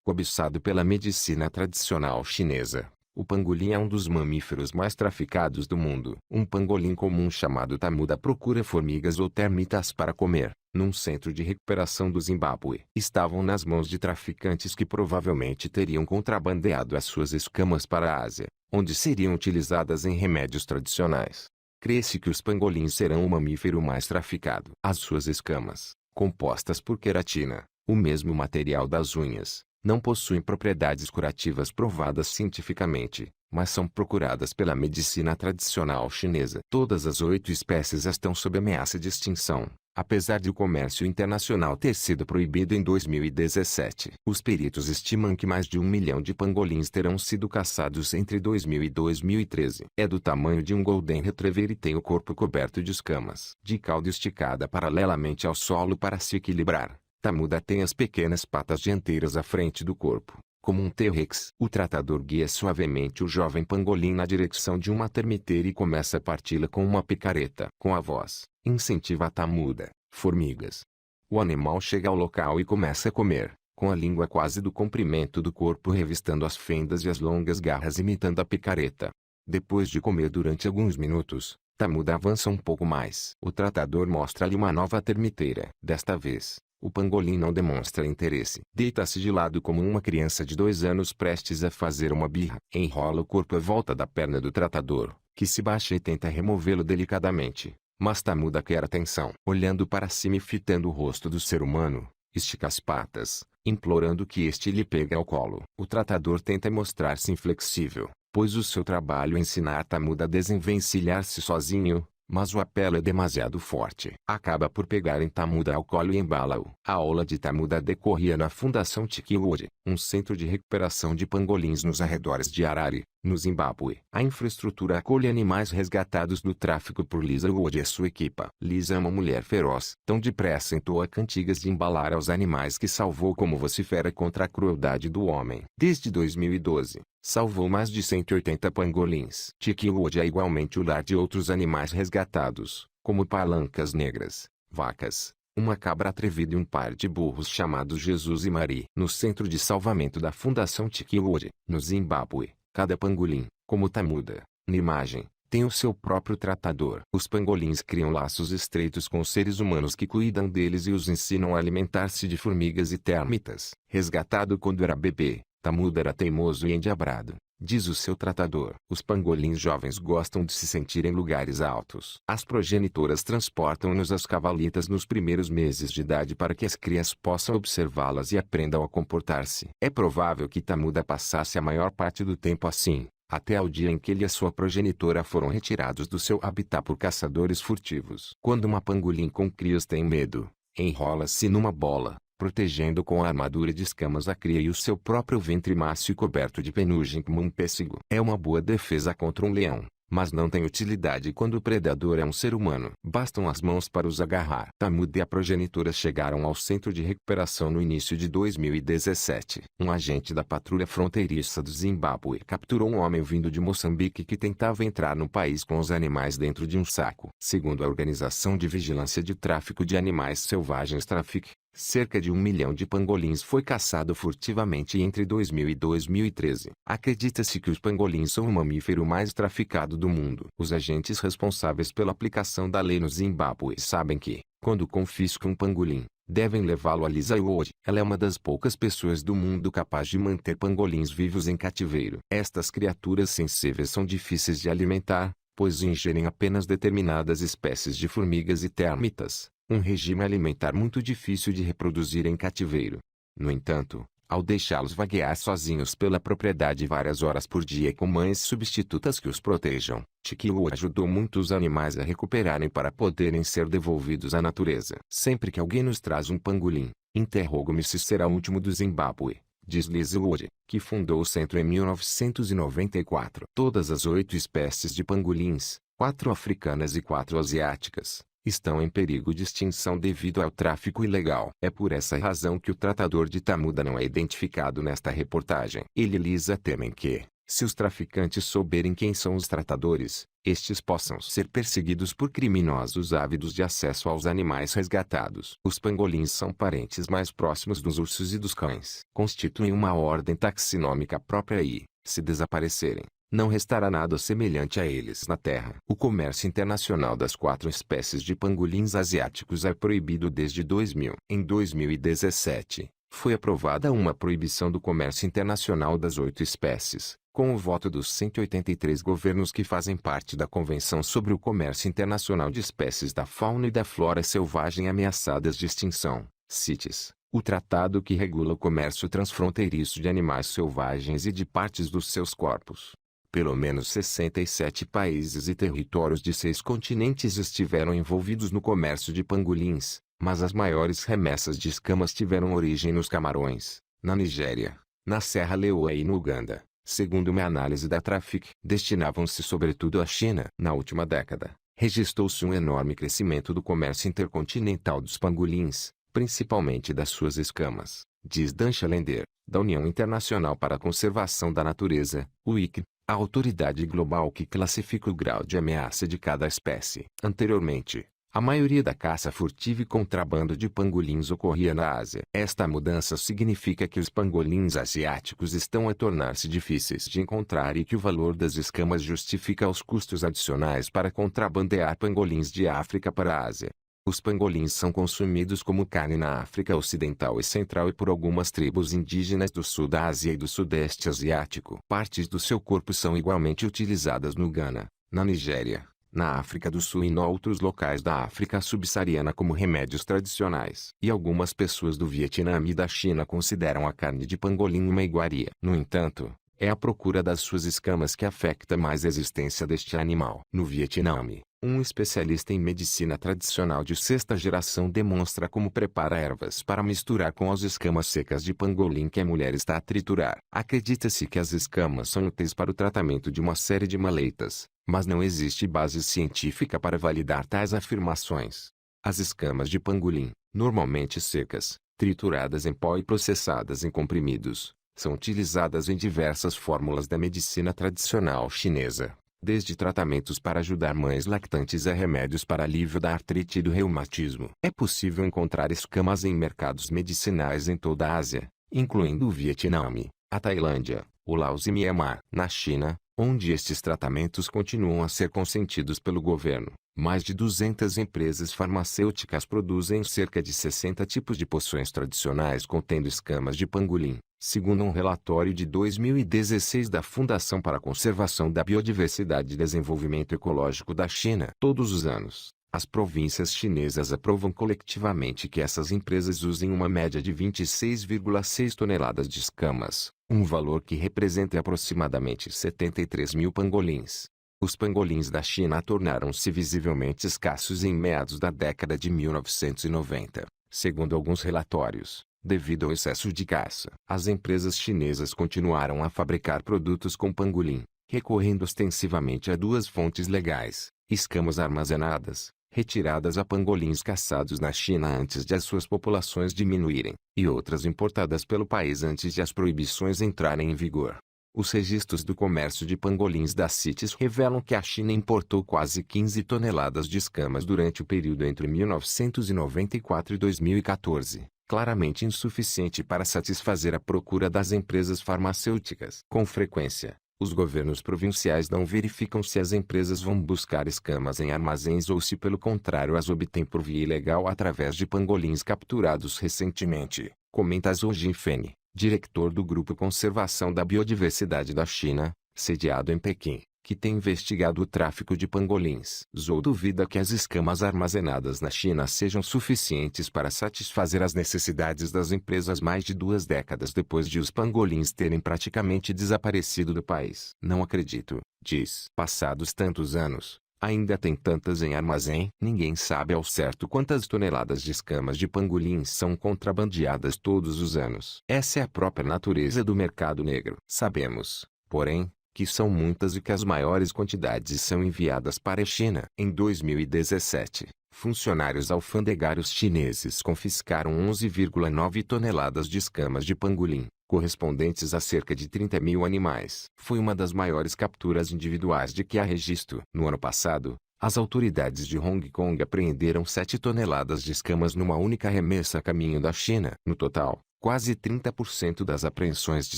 Cobiçado pela medicina tradicional chinesa, o pangolim é um dos mamíferos mais traficados do mundo. Um pangolim comum chamado tamuda procura formigas ou termitas para comer. Num centro de recuperação do Zimbábue, estavam nas mãos de traficantes que provavelmente teriam contrabandeado as suas escamas para a Ásia, onde seriam utilizadas em remédios tradicionais. Crê-se que os pangolins serão o mamífero mais traficado. As suas escamas, compostas por queratina, o mesmo material das unhas, não possuem propriedades curativas provadas cientificamente, mas são procuradas pela medicina tradicional chinesa. Todas as 8 espécies estão sob ameaça de extinção, apesar de o comércio internacional ter sido proibido em 2017. Os peritos estimam que mais de 1 milhão de pangolins terão sido caçados entre 2000 e 2013. É do tamanho de um Golden Retriever e tem o corpo coberto de escamas. De cauda esticada paralelamente ao solo para se equilibrar, tamuda tem as pequenas patas dianteiras à frente do corpo, como um T-Rex. O tratador guia suavemente o jovem pangolim na direção de uma termiteira e começa a parti-la com uma picareta. Com a voz, incentiva a tamuda, formigas. O animal chega ao local e começa a comer, com a língua quase do comprimento do corpo revistando as fendas e as longas garras imitando a picareta. Depois de comer durante alguns minutos, tamuda avança um pouco mais. O tratador mostra-lhe uma nova termiteira. Desta vez, o pangolim não demonstra interesse. Deita-se de lado como uma criança de 2 anos prestes a fazer uma birra. Enrola o corpo à volta da perna do tratador, que se baixa e tenta removê-lo delicadamente. Mas tamuda quer atenção. Olhando para cima e fitando o rosto do ser humano, estica as patas, implorando que este lhe pegue ao colo. O tratador tenta mostrar-se inflexível, pois o seu trabalho é ensinar tamuda a desenvencilhar-se sozinho, mas o apelo é demasiado forte. Acaba por pegar em tamuda ao colo e embala-o. A aula de tamuda decorria na Fundação Tikiwode, um centro de recuperação de pangolins nos arredores de Harare, no Zimbábue. A infraestrutura acolhe animais resgatados do tráfico por Lisa Wood e sua equipa. Lisa é uma mulher feroz. Tão depressa entoa cantigas de embalar aos animais que salvou como vocifera contra a crueldade do homem. Desde 2012, salvou mais de 180 pangolins. Tikiwode é igualmente o lar de outros animais resgatados, como palancas negras, vacas, uma cabra atrevida e um par de burros chamados Jesus e Mari. No centro de salvamento da Fundação Tikiwode, no Zimbábue, cada pangolim, como tamuda, na imagem, tem o seu próprio tratador. Os pangolins criam laços estreitos com os seres humanos que cuidam deles e os ensinam a alimentar-se de formigas e termitas. Resgatado quando era bebê, tamuda era teimoso e endiabrado, diz o seu tratador. Os pangolins jovens gostam de se sentir em lugares altos. As progenitoras transportam-nos às cavalitas nos primeiros meses de idade para que as crias possam observá-las e aprendam a comportar-se. É provável que tamuda passasse a maior parte do tempo assim, até o dia em que ele e a sua progenitora foram retirados do seu habitat por caçadores furtivos. Quando uma pangolim com crias tem medo, enrola-se numa bola, protegendo com a armadura de escamas a cria e o seu próprio ventre macio e coberto de penugem como um pêssego. É uma boa defesa contra um leão, mas não tem utilidade quando o predador é um ser humano. Bastam as mãos para os agarrar. Tamuda e a progenitora chegaram ao centro de recuperação no início de 2017. Um agente da patrulha fronteiriça do Zimbábue capturou um homem vindo de Moçambique que tentava entrar no país com os animais dentro de um saco. Segundo a Organização de Vigilância de Tráfico de Animais Selvagens Traffic, cerca de 1 milhão de pangolins foi caçado furtivamente entre 2000 e 2013. Acredita-se que os pangolins são o mamífero mais traficado do mundo. Os agentes responsáveis pela aplicação da lei no Zimbábue sabem que, quando confiscam um pangolim, devem levá-lo a Lisa Wood. Ela é uma das poucas pessoas do mundo capaz de manter pangolins vivos em cativeiro. Estas criaturas sensíveis são difíceis de alimentar, pois ingerem apenas determinadas espécies de formigas e termitas, um regime alimentar muito difícil de reproduzir em cativeiro. No entanto, ao deixá-los vaguear sozinhos pela propriedade várias horas por dia com mães substitutas que os protejam, Tikiwode ajudou muitos animais a recuperarem para poderem ser devolvidos à natureza. Sempre que alguém nos traz um pangolim, interrogo-me se será o último do Zimbábue, diz Lisa Wood, que fundou o centro em 1994. Todas as 8 espécies de pangolins, 4 africanas e 4 asiáticas, estão em perigo de extinção devido ao tráfico ilegal. É por essa razão que o tratador de tamuda não é identificado nesta reportagem. Ele e Lisa temem que, Se os traficantes souberem quem são os tratadores, estes possam ser perseguidos por criminosos ávidos de acesso aos animais resgatados. Os pangolins são parentes mais próximos dos ursos e dos cães. Constituem uma ordem taxonômica própria e, se desaparecerem, não restará nada semelhante a eles na Terra. O comércio internacional das 4 espécies de pangolins asiáticos é proibido desde 2000. Em 2017, foi aprovada uma proibição do comércio internacional das 8 espécies, com o voto dos 183 governos que fazem parte da Convenção sobre o Comércio Internacional de Espécies da Fauna e da Flora Selvagem Ameaçadas de Extinção, CITES, o tratado que regula o comércio transfronteiriço de animais selvagens e de partes dos seus corpos. Pelo menos 67 países e territórios de 6 continentes estiveram envolvidos no comércio de pangolins, mas as maiores remessas de escamas tiveram origem nos Camarões, na Nigéria, na Serra Leoa e no Uganda. Segundo uma análise da Traffic, destinavam-se sobretudo à China. Na última década, registrou-se um enorme crescimento do comércio intercontinental dos pangolins, principalmente das suas escamas, diz Dan Chalender, da União Internacional para a Conservação da Natureza, UIC, a autoridade global que classifica o grau de ameaça de cada espécie. Anteriormente, a maioria da caça furtiva e contrabando de pangolins ocorria na Ásia. Esta mudança significa que os pangolins asiáticos estão a tornar-se difíceis de encontrar e que o valor das escamas justifica os custos adicionais para contrabandear pangolins de África para a Ásia. Os pangolins são consumidos como carne na África Ocidental e Central e por algumas tribos indígenas do sul da Ásia e do Sudeste Asiático. Partes do seu corpo são igualmente utilizadas no Ghana, na Nigéria, na África do Sul e em outros locais da África subsaariana como remédios tradicionais. E algumas pessoas do Vietnã e da China consideram a carne de pangolim uma iguaria. No entanto, é a procura das suas escamas que afeta mais a existência deste animal. No Vietnã, um especialista em medicina tradicional de 6ª geração demonstra como prepara ervas para misturar com as escamas secas de pangolim que a mulher está a triturar. Acredita-se que as escamas são úteis para o tratamento de uma série de maleitas, mas não existe base científica para validar tais afirmações. As escamas de pangolim, normalmente secas, trituradas em pó e processadas em comprimidos, são utilizadas em diversas fórmulas da medicina tradicional chinesa, desde tratamentos para ajudar mães lactantes a remédios para alívio da artrite e do reumatismo. É possível encontrar escamas em mercados medicinais em toda a Ásia, incluindo o Vietnã, a Tailândia, o Laos e Mianmar. Na China, onde estes tratamentos continuam a ser consentidos pelo governo, mais de 200 empresas farmacêuticas produzem cerca de 60 tipos de poções tradicionais contendo escamas de pangolim, segundo um relatório de 2016 da Fundação para a Conservação da Biodiversidade e Desenvolvimento Ecológico da China. Todos os anos, as províncias chinesas aprovam coletivamente que essas empresas usem uma média de 26,6 toneladas de escamas, um valor que representa aproximadamente 73 mil pangolins. Os pangolins da China tornaram-se visivelmente escassos em meados da década de 1990, segundo alguns relatórios, devido ao excesso de caça. As empresas chinesas continuaram a fabricar produtos com pangolim, recorrendo ostensivamente a 2 fontes legais: escamas armazenadas, retiradas a pangolins caçados na China antes de as suas populações diminuírem, e outras importadas pelo país antes de as proibições entrarem em vigor. Os registros do comércio de pangolins da CITES revelam que a China importou quase 15 toneladas de escamas durante o período entre 1994 e 2014, claramente insuficiente para satisfazer a procura das empresas farmacêuticas. Com frequência, os governos provinciais não verificam se as empresas vão buscar escamas em armazéns ou se pelo contrário as obtêm por via ilegal através de pangolins capturados recentemente, comenta Zhou Jinfen, diretor do Grupo Conservação da Biodiversidade da China, sediado em Pequim, que tem investigado o tráfico de pangolins. Zhou duvida que as escamas armazenadas na China sejam suficientes para satisfazer as necessidades das empresas mais de 2 décadas depois de os pangolins terem praticamente desaparecido do país. Não acredito, diz. Passados tantos anos, ainda tem tantas em armazém? Ninguém sabe ao certo quantas toneladas de escamas de pangolins são contrabandeadas todos os anos. Essa é a própria natureza do mercado negro. Sabemos, porém, que são muitas e que as maiores quantidades são enviadas para a China. Em 2017, funcionários alfandegários chineses confiscaram 11,9 toneladas de escamas de pangolim, correspondentes a cerca de 30 mil animais. Foi uma das maiores capturas individuais de que há registro. No ano passado, as autoridades de Hong Kong apreenderam 7 toneladas de escamas numa única remessa a caminho da China. No total, quase 30% das apreensões de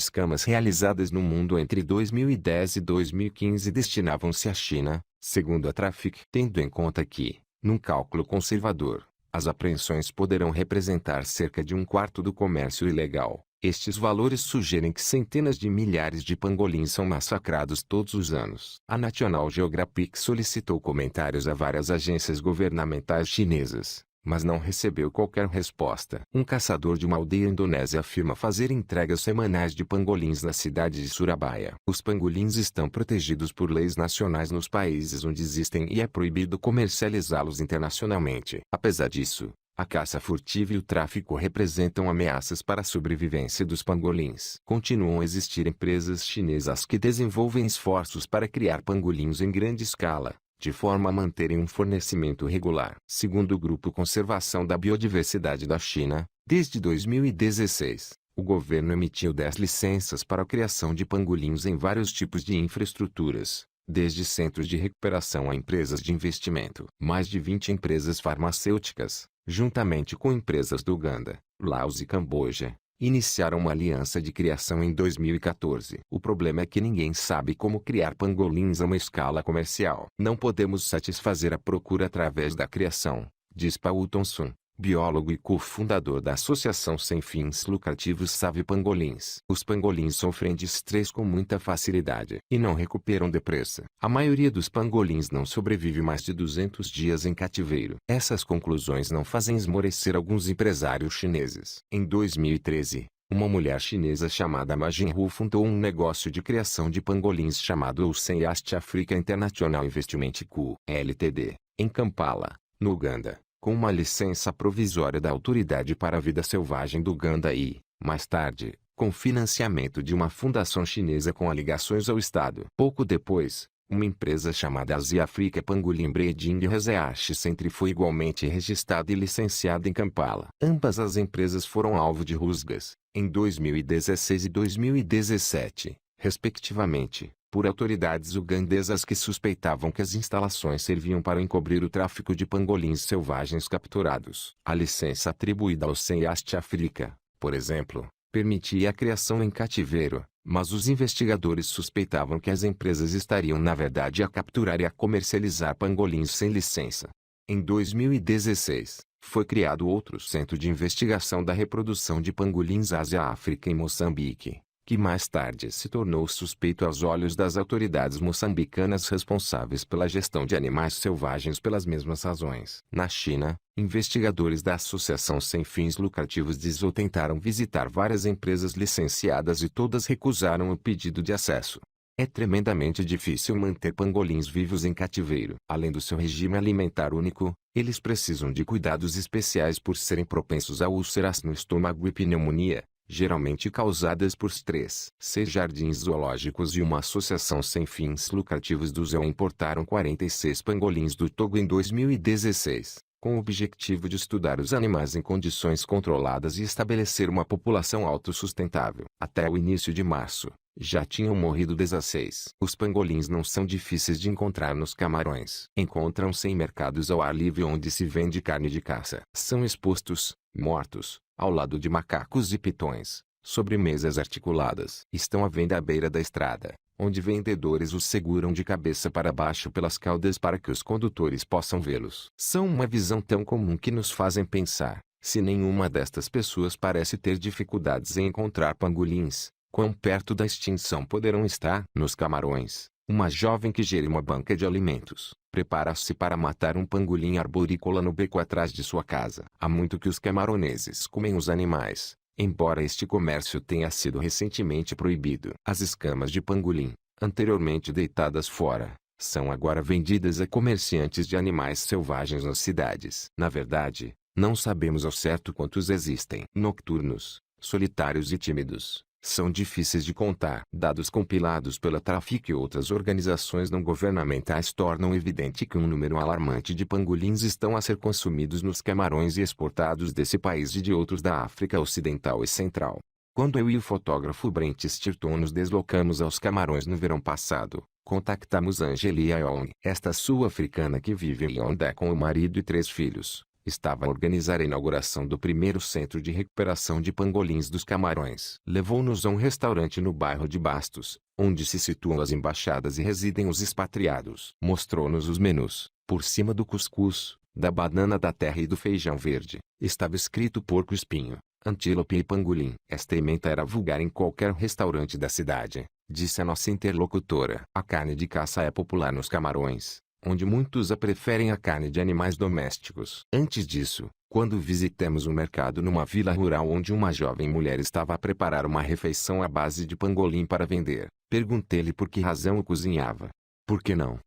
escamas realizadas no mundo entre 2010 e 2015 destinavam-se à China, segundo a Traffic. Tendo em conta que, num cálculo conservador, as apreensões poderão representar cerca de um quarto do comércio ilegal, estes valores sugerem que centenas de milhares de pangolins são massacrados todos os anos. A National Geographic solicitou comentários a várias agências governamentais chinesas, mas não recebeu qualquer resposta. Um caçador de uma aldeia indonésia afirma fazer entregas semanais de pangolins na cidade de Surabaya. Os pangolins estão protegidos por leis nacionais nos países onde existem e é proibido comercializá-los internacionalmente. Apesar disso, a caça furtiva e o tráfico representam ameaças para a sobrevivência dos pangolins. Continuam a existir empresas chinesas que desenvolvem esforços para criar pangolins em grande escala, de forma a manterem um fornecimento regular. Segundo o Grupo Conservação da Biodiversidade da China, desde 2016, o governo emitiu 10 licenças para a criação de pangolins em vários tipos de infraestruturas, desde centros de recuperação a empresas de investimento. Mais de 20 empresas farmacêuticas, juntamente com empresas do Uganda, Laos e Camboja, iniciaram uma aliança de criação em 2014. O problema é que ninguém sabe como criar pangolins a uma escala comercial. Não podemos satisfazer a procura através da criação, diz Paul Thompson, biólogo e cofundador da associação sem fins lucrativos Save Pangolins. Os pangolins sofrem de estresse com muita facilidade e não recuperam depressa. A maioria dos pangolins não sobrevive mais de 200 dias em cativeiro. Essas conclusões não fazem esmorecer alguns empresários chineses. Em 2013, uma mulher chinesa chamada Ma Jinru fundou um negócio de criação de pangolins chamado Ocean East Africa International Investment Co., Ltd., em Kampala, no Uganda, com uma licença provisória da Autoridade para a Vida Selvagem do Uganda e, mais tarde, com financiamento de uma fundação chinesa com ligações ao Estado. Pouco depois, uma empresa chamada Asia Africa Pangolin Breeding Research Center foi igualmente registrada e licenciada em Kampala. Ambas as empresas foram alvo de rusgas, em 2016 e 2017, respectivamente, por autoridades ugandesas que suspeitavam que as instalações serviam para encobrir o tráfico de pangolins selvagens capturados. A licença atribuída ao Ocean East Africa, por exemplo, permitia a criação em cativeiro, mas os investigadores suspeitavam que as empresas estariam na verdade a capturar e a comercializar pangolins sem licença. Em 2016, foi criado outro Centro de Investigação da Reprodução de Pangolins Ásia-África em Moçambique, que mais tarde se tornou suspeito aos olhos das autoridades moçambicanas responsáveis pela gestão de animais selvagens pelas mesmas razões. Na China, investigadores da Associação Sem Fins Lucrativos tentaram visitar várias empresas licenciadas e todas recusaram o pedido de acesso. É tremendamente difícil manter pangolins vivos em cativeiro. Além do seu regime alimentar único, eles precisam de cuidados especiais por serem propensos a úlceras no estômago e pneumonia, geralmente causadas por estresse. 6 jardins zoológicos e uma associação sem fins lucrativos do ZEU importaram 46 pangolins do Togo em 2016, com o objetivo de estudar os animais em condições controladas e estabelecer uma população autossustentável. Até o início de março, já tinham morrido 16. Os pangolins não são difíceis de encontrar nos Camarões. Encontram-se em mercados ao ar livre onde se vende carne de caça. São expostos, mortos, ao lado de macacos e pitões, sobre mesas articuladas. Estão à venda à beira da estrada, onde vendedores os seguram de cabeça para baixo pelas caudas para que os condutores possam vê-los. São uma visão tão comum que nos fazem pensar, se nenhuma destas pessoas parece ter dificuldades em encontrar pangolins, quão perto da extinção poderão estar? Nos Camarões, uma jovem que gere uma banca de alimentos, prepara-se para matar um pangolim arborícola no beco atrás de sua casa. Há muito que os camaroneses comem os animais, embora este comércio tenha sido recentemente proibido. As escamas de pangolim, anteriormente deitadas fora, são agora vendidas a comerciantes de animais selvagens nas cidades. Na verdade, não sabemos ao certo quantos existem. Nocturnos, solitários e tímidos, são difíceis de contar. Dados compilados pela Traffic e outras organizações não governamentais tornam evidente que um número alarmante de pangolins estão a ser consumidos nos Camarões e exportados desse país e de outros da África Ocidental e Central. Quando eu e o fotógrafo Brent Stirton nos deslocamos aos Camarões no verão passado, contactamos Angelia Young. Esta sul-africana que vive em Yaoundé com o marido e 3 filhos, estava a organizar a inauguração do primeiro centro de recuperação de pangolins dos Camarões. Levou-nos a um restaurante no bairro de Bastos, onde se situam as embaixadas e residem os expatriados. Mostrou-nos os menus. Por cima do cuscuz, da banana da terra e do feijão verde, estava escrito porco-espinho, antílope e pangolim. Esta emenda era vulgar em qualquer restaurante da cidade, disse a nossa interlocutora. A carne de caça é popular nos Camarões, onde muitos a preferem à carne de animais domésticos. Antes disso, quando visitamos um mercado numa vila rural onde uma jovem mulher estava a preparar uma refeição à base de pangolim para vender, perguntei-lhe por que razão o cozinhava. Por que não?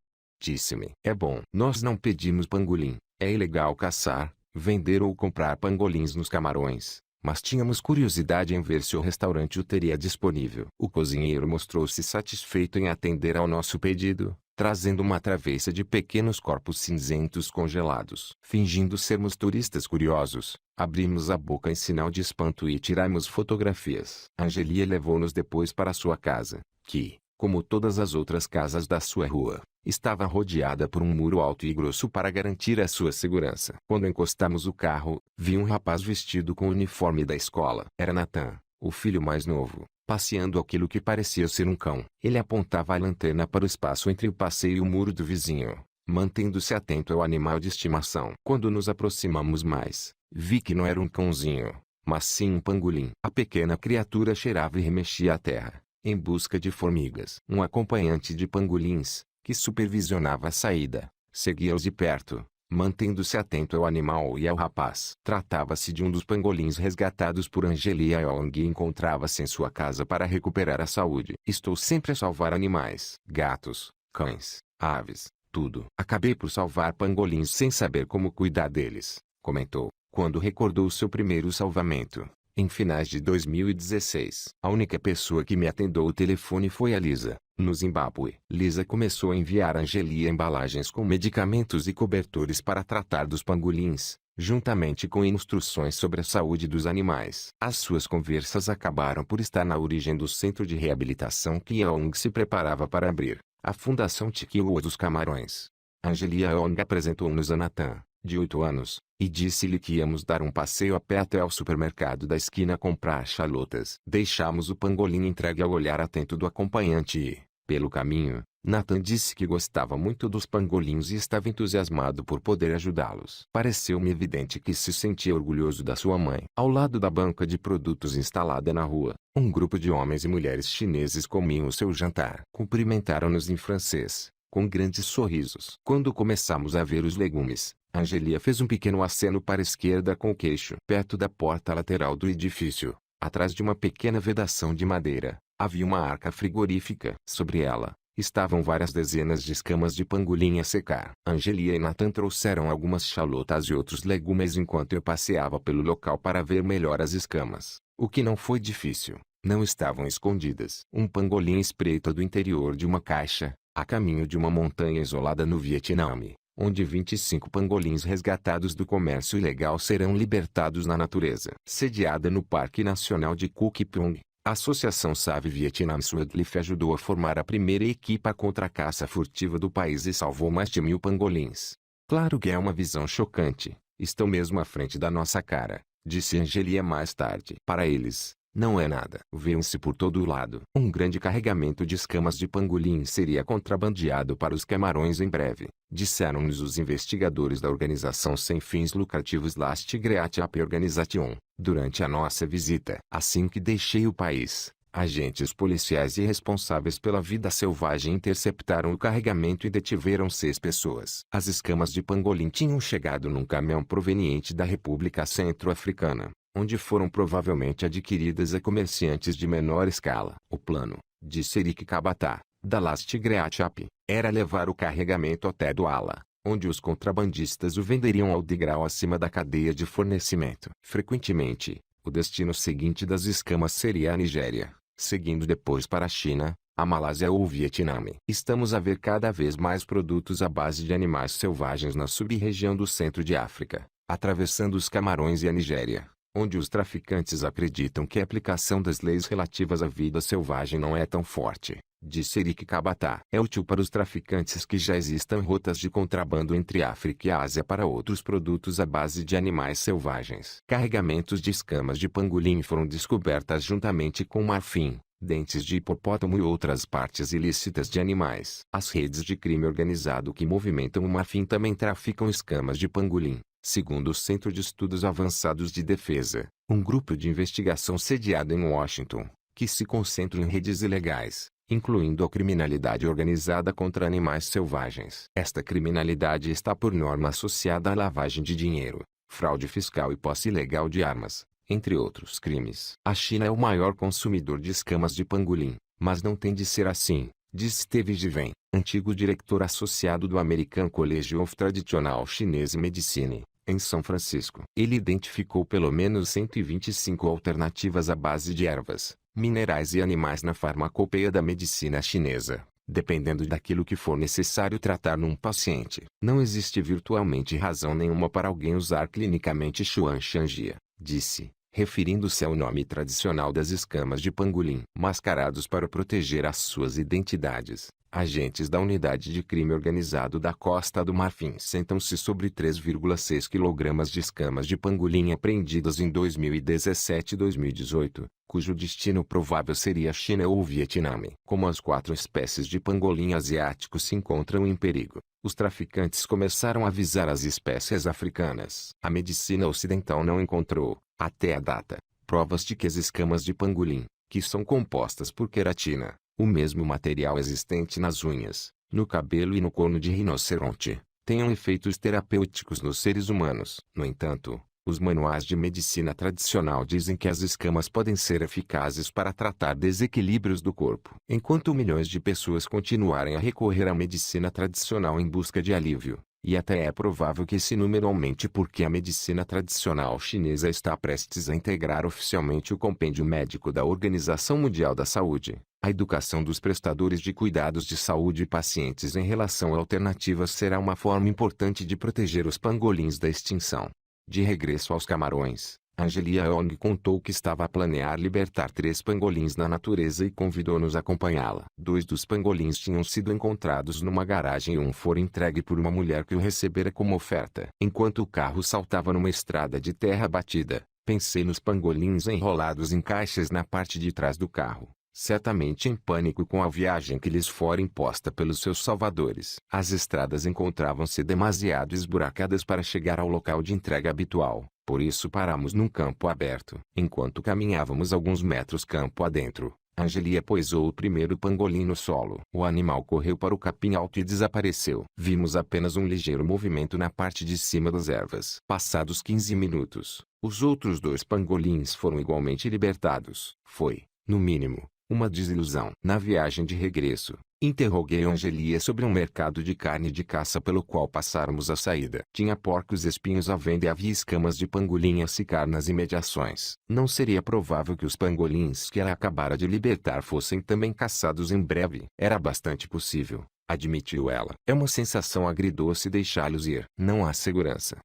Disse-me. É bom. Nós não pedimos pangolim. É ilegal caçar, vender ou comprar pangolins nos Camarões, mas tínhamos curiosidade em ver se o restaurante o teria disponível. O cozinheiro mostrou-se satisfeito em atender ao nosso pedido, trazendo uma travessa de pequenos corpos cinzentos congelados. Fingindo sermos turistas curiosos, abrimos a boca em sinal de espanto e tiramos fotografias. Angelia levou-nos depois para sua casa, que, como todas as outras casas da sua rua, estava rodeada por um muro alto e grosso para garantir a sua segurança. Quando encostamos o carro, vi um rapaz vestido com o uniforme da escola. Era Nathan, o filho mais novo, passeando aquilo que parecia ser um cão. Ele apontava a lanterna para o espaço entre o passeio e o muro do vizinho, mantendo-se atento ao animal de estimação. Quando nos aproximamos mais, vi que não era um cãozinho, mas sim um pangolim. A pequena criatura cheirava e remexia a terra, em busca de formigas. Um acompanhante de pangolins, que supervisionava a saída, seguia-os de perto, mantendo-se atento ao animal e ao rapaz. Tratava-se de um dos pangolins resgatados por Angelia Young e encontrava-se em sua casa para recuperar a saúde. Estou sempre a salvar animais. Gatos, cães, aves, tudo. Acabei por salvar pangolins sem saber como cuidar deles, comentou, quando recordou seu primeiro salvamento, em finais de 2016. A única pessoa que me atendeu o telefone foi a Lisa, no Zimbábue. Lisa começou a enviar a Angelia embalagens com medicamentos e cobertores para tratar dos pangolins, juntamente com instruções sobre a saúde dos animais. As suas conversas acabaram por estar na origem do centro de reabilitação que Young se preparava para abrir, a Fundação Tikiwa dos Camarões. Angelia Young apresentou-nos a Nathan, de 8 anos, e disse-lhe que íamos dar um passeio a pé até ao supermercado da esquina comprar chalotas. Deixamos o pangolim entregue ao olhar atento do acompanhante e, pelo caminho, Nathan disse que gostava muito dos pangolins e estava entusiasmado por poder ajudá-los. Pareceu-me evidente que se sentia orgulhoso da sua mãe. Ao lado da banca de produtos instalada na rua, um grupo de homens e mulheres chineses comiam o seu jantar. Cumprimentaram-nos em francês, com grandes sorrisos. Quando começamos a ver os legumes, Angelia fez um pequeno aceno para a esquerda com o queixo. Perto da porta lateral do edifício, atrás de uma pequena vedação de madeira, havia uma arca frigorífica. Sobre ela, estavam várias dezenas de escamas de pangolim a secar. Angelia e Nathan trouxeram algumas chalotas e outros legumes enquanto eu passeava pelo local para ver melhor as escamas. O que não foi difícil, não estavam escondidas. Um pangolim espreita do interior de uma caixa, a caminho de uma montanha isolada no Vietnã, onde 25 pangolins resgatados do comércio ilegal serão libertados na natureza. Sediada no Parque Nacional de Cuc Prong, a Associação Save Vietnam Wildlife ajudou a formar a primeira equipa contra a caça furtiva do país e salvou mais de 1000 pangolins. Claro que é uma visão chocante, estão mesmo à frente da nossa cara, disse Angelia mais tarde. Para eles, não é nada. Viam-se por todo lado. Um grande carregamento de escamas de pangolim seria contrabandeado para os Camarões em breve, disseram-nos os investigadores da organização sem fins lucrativos Last Great Ape Organization, durante a nossa visita. Assim que deixei o país, agentes policiais e responsáveis pela vida selvagem interceptaram o carregamento e detiveram 6 pessoas. As escamas de pangolim tinham chegado num caminhão proveniente da República Centro-Africana, onde foram provavelmente adquiridas a comerciantes de menor escala. O plano, disse Eric Kabatá, da Last Great Ape, era levar o carregamento até Douala, onde os contrabandistas o venderiam ao degrau acima da cadeia de fornecimento. Frequentemente, o destino seguinte das escamas seria a Nigéria, seguindo depois para a China, a Malásia ou o Vietnã. Estamos a ver cada vez mais produtos à base de animais selvagens na sub-região do centro de África, atravessando os Camarões e a Nigéria, onde os traficantes acreditam que a aplicação das leis relativas à vida selvagem não é tão forte, disse Eric Kabatá. É útil para os traficantes que já existam rotas de contrabando entre África e Ásia para outros produtos à base de animais selvagens. Carregamentos de escamas de pangolim foram descobertas juntamente com marfim, dentes de hipopótamo e outras partes ilícitas de animais. As redes de crime organizado que movimentam o marfim também traficam escamas de pangolim, segundo o Centro de Estudos Avançados de Defesa, um grupo de investigação sediado em Washington, que se concentra em redes ilegais, incluindo a criminalidade organizada contra animais selvagens. Esta criminalidade está por norma associada à lavagem de dinheiro, fraude fiscal e posse ilegal de armas, entre outros crimes. A China é o maior consumidor de escamas de pangolim, mas não tem de ser assim, diz Steve Jiven, antigo diretor associado do American College of Traditional Chinese Medicine, em São Francisco. Ele identificou pelo menos 125 alternativas à base de ervas, minerais e animais na farmacopeia da medicina chinesa, dependendo daquilo que for necessário tratar num paciente. Não existe virtualmente razão nenhuma para alguém usar clinicamente Xuanxangia, disse, referindo-se ao nome tradicional das escamas de pangolim. Mascarados para proteger as suas identidades, agentes da Unidade de Crime Organizado da Costa do Marfim sentam-se sobre 3,6 kg de escamas de pangolim apreendidas em 2017 e 2018, cujo destino provável seria a China ou o Vietnã. Como as 4 espécies de pangolim asiático se encontram em perigo, os traficantes começaram a visar as espécies africanas. A medicina ocidental não encontrou, até a data, provas de que as escamas de pangolim, que são compostas por queratina, o mesmo material existente nas unhas, no cabelo e no corno de rinoceronte, tenham efeitos terapêuticos nos seres humanos. No entanto, os manuais de medicina tradicional dizem que as escamas podem ser eficazes para tratar desequilíbrios do corpo. Enquanto milhões de pessoas continuarem a recorrer à medicina tradicional em busca de alívio, e até é provável que esse número aumente porque a medicina tradicional chinesa está prestes a integrar oficialmente o compêndio médico da Organização Mundial da Saúde. A educação dos prestadores de cuidados de saúde e pacientes em relação a alternativas será uma forma importante de proteger os pangolins da extinção. De regresso aos Camarões, Angelia Ong contou que estava a planear libertar 3 pangolins na natureza e convidou-nos a acompanhá-la. 2 dos pangolins tinham sido encontrados numa garagem e um fora entregue por uma mulher que o recebera como oferta. Enquanto o carro saltava numa estrada de terra batida, pensei nos pangolins enrolados em caixas na parte de trás do carro, certamente em pânico com a viagem que lhes fora imposta pelos seus salvadores. As estradas encontravam-se demasiado esburacadas para chegar ao local de entrega habitual, por isso paramos num campo aberto. Enquanto caminhávamos alguns metros campo adentro, Angelia poisou o primeiro pangolim no solo. O animal correu para o capim alto e desapareceu. Vimos apenas um ligeiro movimento na parte de cima das ervas. Passados 15 minutos, os outros 2 pangolins foram igualmente libertados. Foi, no mínimo, uma desilusão. Na viagem de regresso, interroguei Angelia sobre um mercado de carne de caça pelo qual passáramos a saída. Tinha porcos espinhos à venda e havia escamas de pangolim a secar nas imediações. Não seria provável que os pangolins que ela acabara de libertar fossem também caçados em breve. Era bastante possível, admitiu ela. É uma sensação agridoce deixá-los ir. Não há segurança.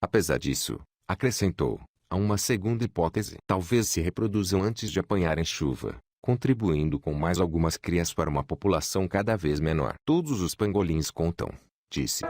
Apesar disso, acrescentou, há uma segunda hipótese. Talvez se reproduzam antes de apanharem chuva, contribuindo com mais algumas crias para uma população cada vez menor. Todos os pangolins contam, disse.